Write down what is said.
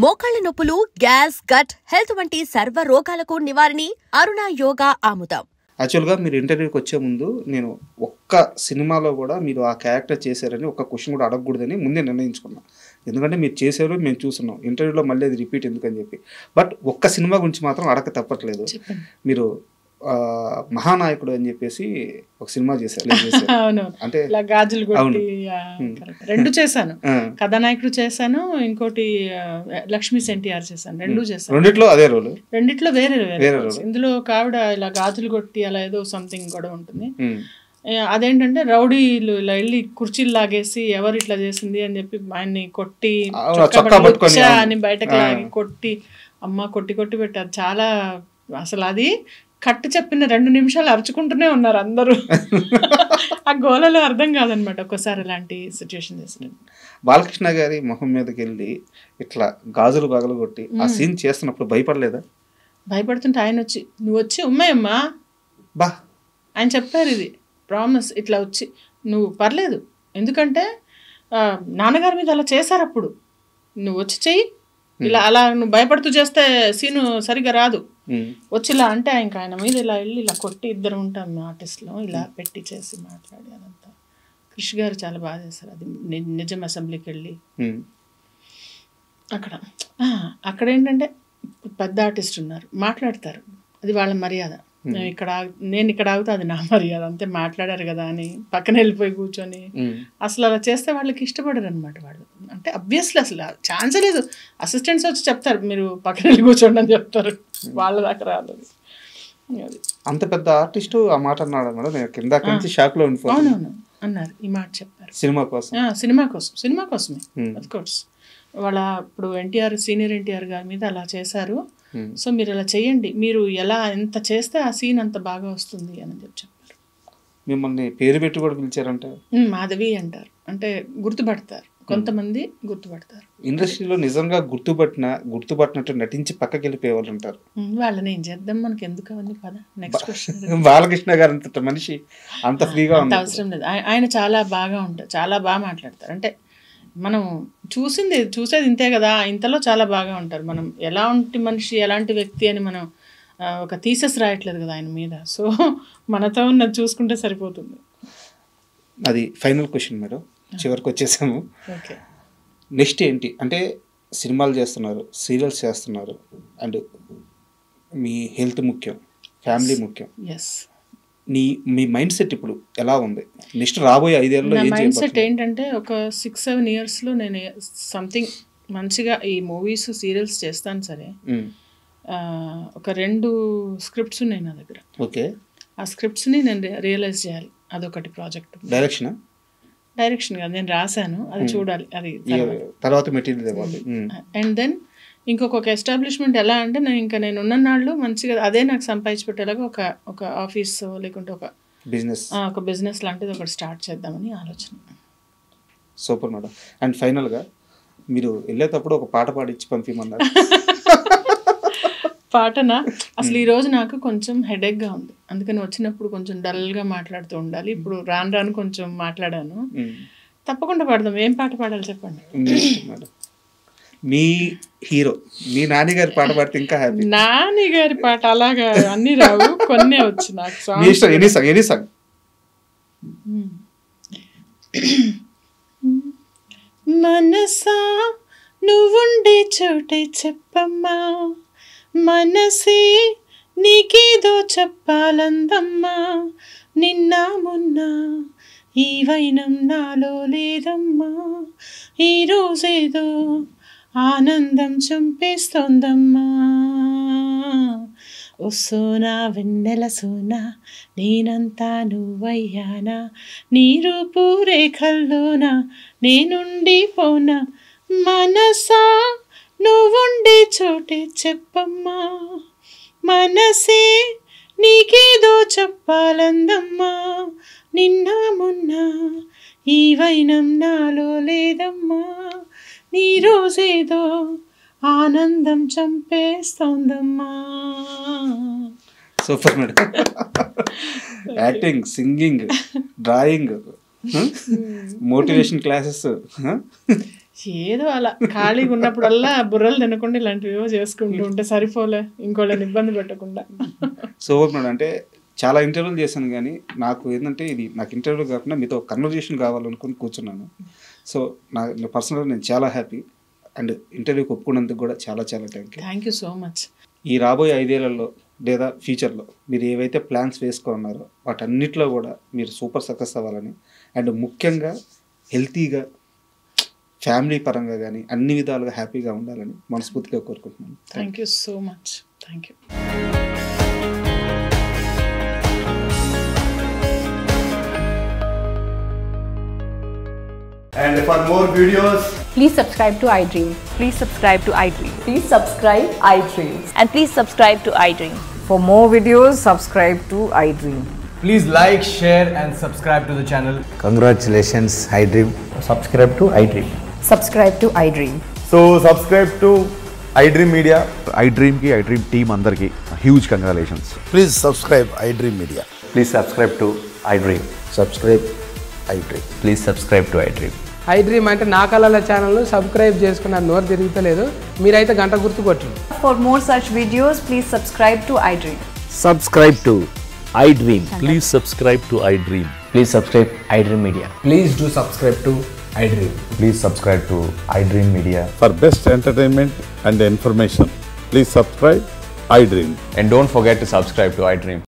మోకాళ్ల నొప్పులు, gas, gut health వంటి సర్వ రోగాలకు నివారణి అరుణ యోగా ఆముదం. యాక్చువల్గా మీరు ఇంటర్వ్యూకి వచ్చే ముందు నేను ఒక్క సినిమాలో కూడా మీరు ఆ క్యారెక్టర్ చేశారని ఒక్క క్వశ్చన్ కూడా అడగకూడదని ముందే నిర్ణయించుకున్నాను. ఎందుకంటే మీరు చేశారు, మేము చూస్తున్నాం. ఇంటర్వ్యూలో మళ్ళీ అది రిపీట్ ఎందుకని చెప్పి. బట్ ఒక్క సినిమా గురించి మాత్రం అడగ తప్పట్లేదు. మీరు మహానాయకుడు అని చెప్పేసి ఒక సినిమా చేశారు. అంటే గాజులు కొట్టి రెండు చేశాను. కథానాయకుడు చేశాను, ఇంకోటి లక్ష్మీ ఎన్టీఆర్ చేశాను. రెండు చేశాను. రెండిట్లో అదే రోల్, రెండిట్లో వేరే వేరే. ఇందులో ఒక ఆవిడ ఇలా గాజులు కొట్టి అలా ఏదో సంథింగ్ కూడా ఉంటుంది. అదేంటంటే రౌడీలు ఇలా వెళ్ళి కుర్చీలు లాగేసి ఎవరు ఇట్లా చేసింది అని చెప్పి ఆయన్ని కొట్టి అని బయటకు లాగి కొట్టి అమ్మ కొట్టి కొట్టి పెట్టారు. చాలా అసలు అది కట్టు చెప్పిన 2 నిమిషాలు అరుచుకుంటూనే ఉన్నారు అందరూ. ఆ గోలలో అర్థం కాదనమాట ఒక్కోసారి అలాంటి సిచ్యువేషన్ చేసినట్టు. బాలకృష్ణ గారి మొహం మీదకి వెళ్ళి ఇట్లా గాజులు బాగలు కొట్టి ఆ సీన్ చేస్తున్నప్పుడు భయపడలేదా? భయపడుతుంటే ఆయన వచ్చి నువ్వు వచ్చి ఉమ్మాయమ్మా బా ఆయన చెప్పారు, ఇది ప్రామిస్, ఇట్లా వచ్చి నువ్వు పర్లేదు, ఎందుకంటే నాన్నగారి మీద అలా చేశారు, అప్పుడు నువ్వు వచ్చి చెయ్యి, ఇలా అలా నువ్వు భయపడుతూ చేస్తే సీను సరిగా రాదు, వచ్చి ఇలా అంటే ఇంకా ఆయన మీద ఇలా వెళ్ళి ఇలా కొట్టి, ఇద్దరు ఉంటాం ఆర్టిస్ట్లో, ఇలా పెట్టి చేసి మాట్లాడి అదంతా. కృషి గారు చాలా బాగా చేశారు అది. నిజం అసెంబ్లీకి వెళ్ళి అక్కడ ఏంటంటే పెద్ద ఆర్టిస్ట్ ఉన్నారు, మాట్లాడతారు, అది వాళ్ళ మర్యాద. నేను ఇక్కడ ఆగుతా, అది నా మర్యాద, అంతే, మాట్లాడారు కదా అని పక్కన వెళ్ళిపోయి కూర్చొని అసలు అలా చేస్తే వాళ్ళకి ఇష్టపడరు అనమాట. వాళ్ళు అంటే అబ్వియస్లీ అసలు ఛాన్సే లేదు. అసిస్టెంట్స్ వచ్చి చెప్తారు మీరు పక్కన వెళ్ళి కూర్చోండి అని చెప్తారు, వాళ్ళ దాకా రాలేదు. అంత పెద్ద ఆర్టిస్ట్ ఆ మాట అన్నాడు మేడం, నేను కింద నుంచి షాక్ లో అవునవును అన్నారు, ఈ మాట చెప్పారు. సినిమా కోసమే ఆఫ్ కోర్స్. వాళ్ళ ఇప్పుడు ఎన్టీఆర్, సీనియర్ ఎన్టీఆర్ గారి మీద అలా చేశారు, సో మీరు అలా చెయ్యండి, మీరు ఎలా ఎంత చేస్తే ఆ సీన్ అంత బాగా వస్తుంది అని చెప్పారు. మిమ్మల్ని పేరు పెట్టి కూడా పిలిచారంట. మాధవి అంటారు, అంటే గుర్తుపడతారు, కొంతమంది గుర్తుపడతారు. ఇండస్ట్రీలో నిజంగా గుర్తుపట్టినట్టు నటించి పక్కకి వెళ్ళిపోయేవాళ్ళు ఉంటారు. వాళ్ళని ఏం చేద్దాం, మనకి ఎందుకు అవన్నీ. పద నెక్స్ట్ క్వశ్చన్. బాలకృష్ణ గారు అంత మనిషి అంత ఫ్రీగా అవసరం లేదు. ఆయన చాలా బాగా ఉంటారు, చాలా బాగా మాట్లాడతారు. అంటే మనం చూసేది ఇంతే కదా, ఇంతలో చాలా బాగా ఉంటారు. మనం ఎలాంటి మనిషి, ఎలాంటి వ్యక్తి అని మనం ఒక థీసెస్ రాయట్లేదు కదా ఆయన మీద, సో మనతో ఉన్నది చూసుకుంటే సరిపోతుంది. అది ఫైనల్ క్వశ్చన్ మేడం, చివరికి వచ్చేసాము. ఓకే, నెక్స్ట్ ఏంటి అంటే సినిమాలు చేస్తున్నారు, సీరియల్స్ చేస్తున్నారు, అండ్ మీ హెల్త్ ముఖ్యం, ఫ్యామిలీ ముఖ్యం. ఎస్, మీ మైండ్ సెట్ ఇప్పుడు ఎలా ఉంది? నెక్స్ట్ రాబోయే 5 ఏళ్ళలో మైండ్ సెట్ ఏంటంటే ఒక 6-7 ఇయర్స్లో నేను సంథింగ్ మంచిగా ఈ మూవీస్, సీరియల్స్ చేస్తాను సరే. ఒక 2 స్క్రిప్ట్స్ ఉన్నాయి నా దగ్గర. ఓకే, ఆ స్క్రిప్ట్స్ని నేను రియలైజ్ చేయాలి, అదొకటి ప్రాజెక్ట్. డైరెక్షన్ కాదు, నేను రాశాను, అది చూడాలి, అది తర్వాత మెటీరియల్. అండ్ దెన్ ఇంకొక ఎస్టాబ్లిష్మెంట్ ఎలా అంటే నేను ఉన్ననాళ్ళు మంచిగా అదే నాకు సంపాదించి పెట్టేలాగా ఒక ఆఫీస్ లేకుంటే ఒక బిజినెస్ లాంటిది ఒకటి స్టార్ట్ చేద్దామని ఆలోచన. Super madam. అండ్ ఫైనల్గా మీరు వెళ్ళేటప్పుడు ఒక పాట పాడిచ్చి పంపిమన్నారు. పాటనా? అసలు ఈరోజు నాకు కొంచెం హెడేక్గా ఉంది, అందుకని వచ్చినప్పుడు కొంచెం డల్గా మాట్లాడుతూ ఉండాలి. ఇప్పుడు రాను కొంచెం మాట్లాడాను, తప్పకుండా పాడదాం. ఏం పాట పాడాలి చెప్పండి. మీ హీరో, మీ నాన్నగారి పాట పాడితే ఇంకా హ్యాపీ. నాన్నగారి పాట అలాగా అన్ని రావు, కొన్నే వచ్చు నాకు. Any song. మనసా నువ్వుండే చోటే చెప్పమ్మా, మనసే నీకేదో చెప్పాలందమ్మా, నిన్న మొన్న ఈ వైనం నాలో లేదమ్మా, ఈరోజేదో ఆనందం చంపేస్తోందమ్మా, ఓ సోనా వెన్నెల సోనా నేనంతా నువ్వయ్యానా, నీ రూపు రేఖల్లోనా నేనుండిపోనా, మనసా నువ్వుండే చోటే చెప్పమ్మా, మనసే నీకేదో చెప్పాలందమ్మా, నిన్న మొన్న ఈ వైనం నాలో లేదమ్మా, నీ రోజేదో ఆనందం చంపేస్తోందమ్మా. Super madam. Acting, singing, drawing, motivation classes. ఏదో అలా ఖాళీగా ఉన్నప్పుడల్లా బుర్రలు తినకుండా ఇలాంటివి చేసుకుంటూ ఉంటే సరిపోలే, ఇంకోళ్ళని ఇబ్బంది పెట్టకుండా. సో మేడం అంటే చాలా ఇంటర్వ్యూలు చేశాను కానీ నాకు ఏంటంటే ఇది నాకు ఇంటర్వ్యూ కాకుండా మీతో కన్వర్జేషన్ కావాలనుకుని కూర్చున్నాను. సో నా పర్సనల్గా నేను చాలా హ్యాపీ అండ్ ఇంటర్వ్యూకి ఒప్పుకున్నందుకు కూడా చాలా చాలా థ్యాంక్ యూ సో మచ్. ఈ రాబోయే 5 ఏళ్లలో లేదా ఫ్యూచర్లో మీరు ఏవైతే ప్లాన్స్ వేసుకున్నారో వాటన్నిటిలో కూడా మీరు సూపర్ సక్సెస్ అవ్వాలని అండ్ ముఖ్యంగా హెల్తీగా ఫ్యామిలీ పరంగా కానీ అన్ని విధాలుగా హ్యాపీగా ఉండాలని మనస్ఫూర్తిగా కోరుకుంటున్నాను. Thank you so much. Thank you. And for more videos, please subscribe to iDream. Please subscribe to iDream. Please subscribe iDream. And please subscribe to iDream. For more videos, subscribe to iDream. please like, share and subscribe to the channel. Congratulations, iDream. Subscribe to iDream. Subscribe to iDream. So subscribe to iDream Media. iDream ki iDream team andarki huge congratulations. Please subscribe iDream Media. Please subscribe to iDream. Subscribe iDream. Please subscribe to iDream. iDream అంటే నా కళల channel subscribe చేసుకున్న నోరు తిరుగుతలేదు, మీరైతే గంట గుర్తు కొట్టండి. For more such videos, please subscribe to iDream. Subscribe to iDream. Please subscribe to iDream. Please subscribe iDream Media. Please do subscribe to iDream. Please subscribe to iDream Media. For best entertainment and information, please subscribe iDream. And don't forget to subscribe to iDream.